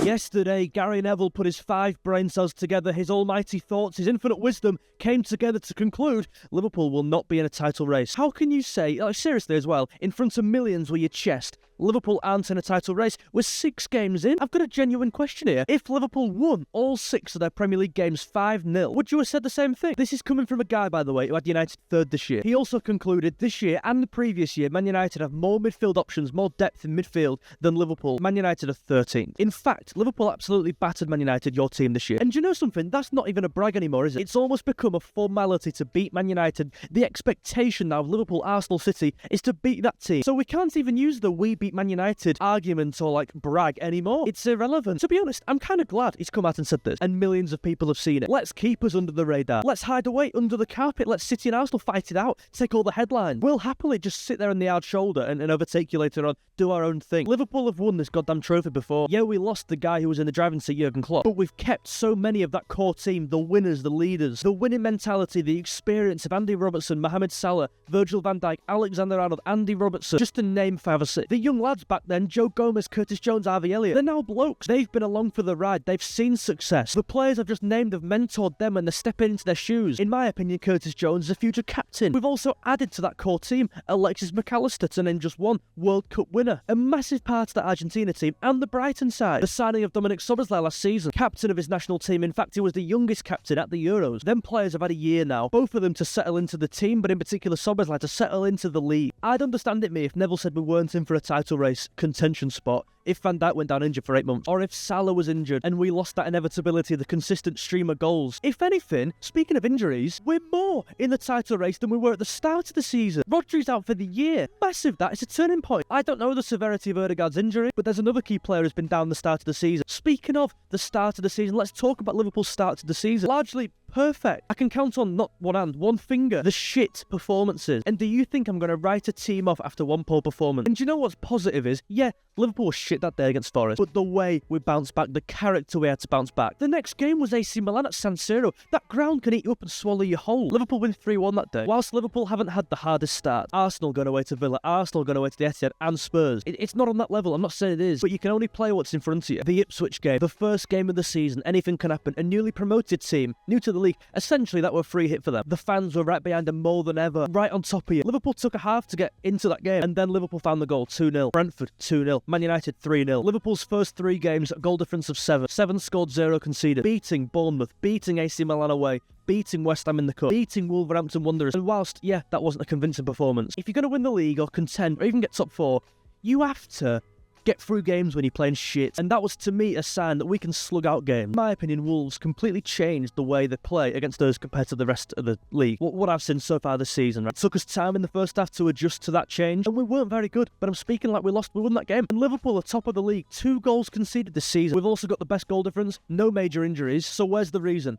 Yesterday, Gary Neville put his 5 brain cells together, his almighty thoughts, his infinite wisdom came together to conclude Liverpool will not be in a title race. How can you say, seriously as well, in front of millions with your chest, Liverpool aren't in a title race? We're 6 games in. I've got a genuine question here. If Liverpool won all 6 of their Premier League games 5-0, would you have said the same thing? This is coming from a guy, by the way, who had United 3rd this year. He also concluded this year and the previous year, Man United have more midfield options, more depth in midfield than Liverpool. Man United are 13th. In fact, Liverpool absolutely battered Man United, your team, this year. And do you know something? That's not even a brag anymore, is it? It's almost become a formality to beat Man United. The expectation now of Liverpool, Arsenal, City is to beat that team. So we can't even use the "we beat Man United" argument or brag anymore. It's irrelevant. To be honest, I'm kind of glad he's come out and said this, and millions of people have seen it. Let's keep us under the radar. Let's hide away under the carpet. Let's City and Arsenal fight it out. Take all the headlines. We'll happily just sit there on the hard shoulder and overtake you later on. Do our own thing. Liverpool have won this goddamn trophy before. Yeah, we lost the guy who was in the driving seat, Jurgen Klopp, but we've kept so many of that core team, the winners, the leaders, the winning mentality, the experience of Andy Robertson, Mohamed Salah, Virgil van Dijk, Alexander-Arnold, Andy Robertson, just to name 5 or 6. The young lads back then, Joe Gomez, Curtis Jones, Harvey Elliott, they're now blokes. They've been along for the ride. They've seen success. The players I've just named have mentored them and they're stepping into their shoes. In my opinion, Curtis Jones is a future captain. We've also added to that core team Alexis McAllister, to name just one, World Cup winner. A massive part of the Argentina team and the Brighton side. The signing of Dominic Szoboszlai last season, captain of his national team. In fact, he was the youngest captain at the Euros. Them players have had a year now, both of them to settle into the team, but in particular Szoboszlai to settle into the league. I'd understand it, if Neville said we weren't in for a title race contention spot, if Van Dijk went down injured for 8 months, or if Salah was injured and we lost that inevitability of the consistent stream of goals. If anything, speaking of injuries, we're more in the title race than we were at the start of the season. Rodri's out for the year. Massive, that is a turning point. I don't know the severity of Ødegaard's injury, but there's another key player who's been down the start of the season. Speaking of the start of the season, let's talk about Liverpool's start to the season. Largely perfect. I can count on not one hand, one finger, the shit performances. And do you think I'm going to write a team off after one poor performance? And do you know what's positive is, yeah, Liverpool was shit that day against Forest, but the way we bounced back, the character we had to bounce back. The next game was AC Milan at San Siro. That ground can eat you up and swallow you whole. Liverpool win 3-1 that day. Whilst Liverpool haven't had the hardest start, Arsenal going away to Villa, Arsenal going away to the Etihad, and Spurs. It's not on that level, I'm not saying it is, but you can only play what's in front of you. The Ipswich game, the first game of the season, anything can happen. A newly promoted team, new to the league, essentially that were a free hit for them. The fans were right behind them more than ever, right on top of you. Liverpool took a half to get into that game, and then Liverpool found the goal, 2-0. Brentford, 2-0. Man United, 3-0. Liverpool's first 3 games, goal difference of 7. 7 scored, 0 conceded. Beating Bournemouth, beating AC Milan away, beating West Ham in the Cup, beating Wolverhampton Wanderers. And whilst, yeah, that wasn't a convincing performance, if you're going to win the league or contend or even get top 4, you have to get through games when you're playing shit. And that was, to me, a sign that we can slug out games. In my opinion, Wolves completely changed the way they play against us compared to the rest of the league. What I've seen so far this season, right? It took us time in the first half to adjust to that change, and we weren't very good. But I'm speaking like we won that game. And Liverpool are top of the league. 2 goals conceded this season. We've also got the best goal difference, no major injuries. So where's the reason?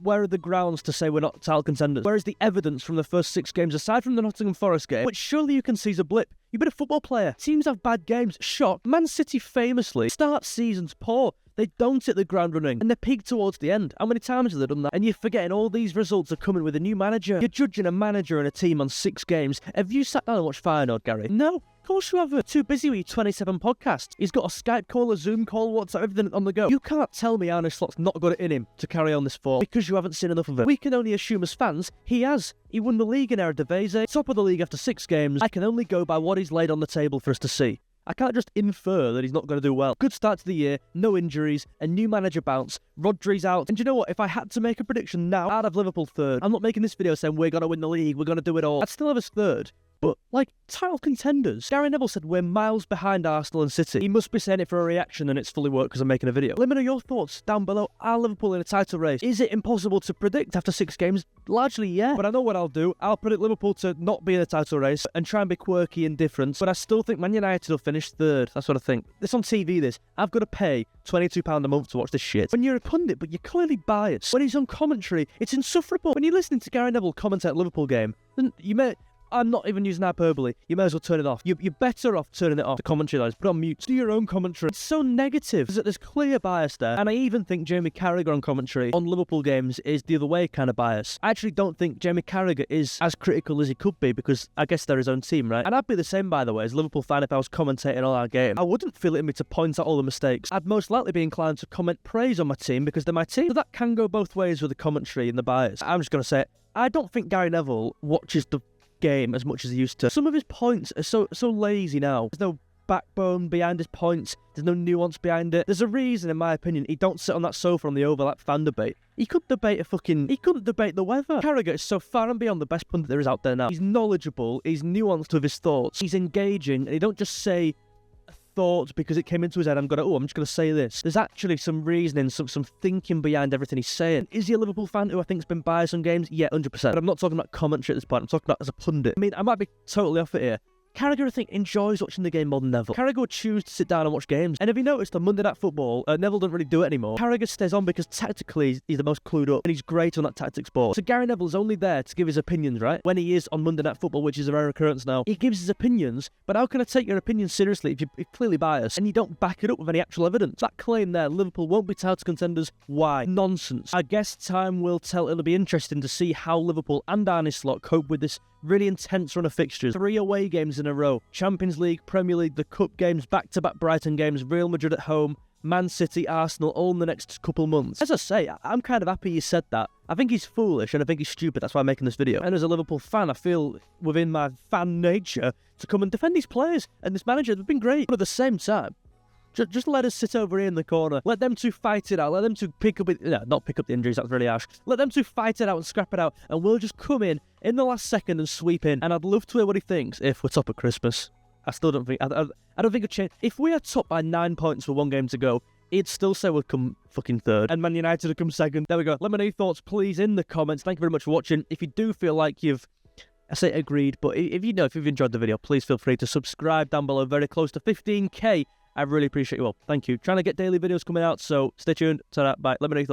Where are the grounds to say we're not title contenders? Where is the evidence from the first 6 games, aside from the Nottingham Forest game, which surely you can see as a blip? You've been a football player. Teams have bad games. Shock. Man City famously start seasons poor. They don't hit the ground running, and they peak towards the end. How many times have they done that? And you're forgetting all these results are coming with a new manager. You're judging a manager and a team on 6 games. Have you sat down and watched Feyenoord, Gary? No. Of course you haven't. Too busy with your 27 podcasts. He's got a Skype call, a Zoom call, WhatsApp, everything on the go. You can't tell me Arne Slot's not got it in him to carry on this form because you haven't seen enough of it. We can only assume as fans, he has. He won the league in Eredivisie, top of the league after 6 games. I can only go by what he's laid on the table for us to see. I can't just infer that he's not going to do well. Good start to the year, no injuries, a new manager bounce, Rodri's out. And you know what? If I had to make a prediction now, I'd have Liverpool 3rd. I'm not making this video saying we're going to win the league, we're going to do it all. I'd still have us 3rd. But, title contenders. Gary Neville said we're miles behind Arsenal and City. He must be saying it for a reaction and it's fully worked because I'm making a video. Let me know your thoughts down below. Are Liverpool in a title race? Is it impossible to predict after 6 games? Largely, yeah. But I know what I'll do. I'll predict Liverpool to not be in a title race and try and be quirky and different. But I still think Man United will finish 3rd. That's what I think. This on TV, this. I've got to pay £22 a month to watch this shit. When you're a pundit, but you're clearly biased. When he's on commentary, it's insufferable. When you're listening to Gary Neville commentate a Liverpool game, then you may... I'm not even using hyperbole. You may as well turn it off. You're better off turning it off. The commentary, guys, put on mute. Do your own commentary. It's so negative. There's clear bias there. And I even think Jamie Carragher on commentary on Liverpool games is the other way kind of bias. I actually don't think Jamie Carragher is as critical as he could be because I guess they're his own team, right? And I'd be the same, by the way, as a Liverpool fan if I was commentating all our game. I wouldn't feel it in me to point out all the mistakes. I'd most likely be inclined to comment praise on my team because they're my team. So that can go both ways with the commentary and the bias. I'm just going to say it. I don't think Gary Neville watches the game as much as he used to. Some of his points are so lazy now. There's no backbone behind his points. There's no nuance behind it. There's a reason, in my opinion, he don't sit on that sofa on the overlap fan debate. He couldn't debate the weather. Carragher is so far and beyond the best pundit there is out there now. He's knowledgeable, he's nuanced with his thoughts, he's engaging, and he don't just say thought because it came into his head. I'm just going to say this. There's actually some reasoning, some thinking behind everything he's saying. Is he a Liverpool fan who I think's been biased on games? Yeah, 100%. But I'm not talking about commentary at this point. I'm talking about as a pundit. I mean, I might be totally off it here. Carragher, I think, enjoys watching the game more than Neville. Carragher would choose to sit down and watch games. And if you noticed on Monday Night Football, Neville doesn't really do it anymore. Carragher stays on because tactically he's the most clued up and he's great on that tactics board. So Gary Neville is only there to give his opinions, right? When he is on Monday Night Football, which is a rare occurrence now, he gives his opinions, but how can I take your opinion seriously if you're clearly biased and you don't back it up with any actual evidence? That claim there, Liverpool won't be title contenders, why? Nonsense. I guess time will tell. It'll be interesting to see how Liverpool and Arne Slot cope with this really intense run of fixtures. 3 away games in a row. Champions League, Premier League, the Cup games, back-to-back Brighton games, Real Madrid at home, Man City, Arsenal, all in the next couple months. As I say, I'm kind of happy he said that. I think he's foolish and I think he's stupid. That's why I'm making this video. And as a Liverpool fan, I feel within my fan nature to come and defend these players and this manager. They've been great. But at the same time, just let us sit over here in the corner. Let them two fight it out. Let them two pick up it. No, not pick up the injuries. That's really harsh. Let them two fight it out and scrap it out. And we'll just come in the last second and sweep in. And I'd love to hear what he thinks if we're top at Christmas. I still don't think... I don't think it'd change. If we are top by 9 points with 1 game to go, he'd still say we'll come fucking third. And Man United would come second. There we go. Let me know your thoughts, please, in the comments. Thank you very much for watching. If you do feel like you've... I say agreed, but if you've enjoyed the video, please feel free to subscribe down below. Very close to 15k. I really appreciate you all. Thank you. Trying to get daily videos coming out, so stay tuned. Ta-da, bye. Let me know your thoughts.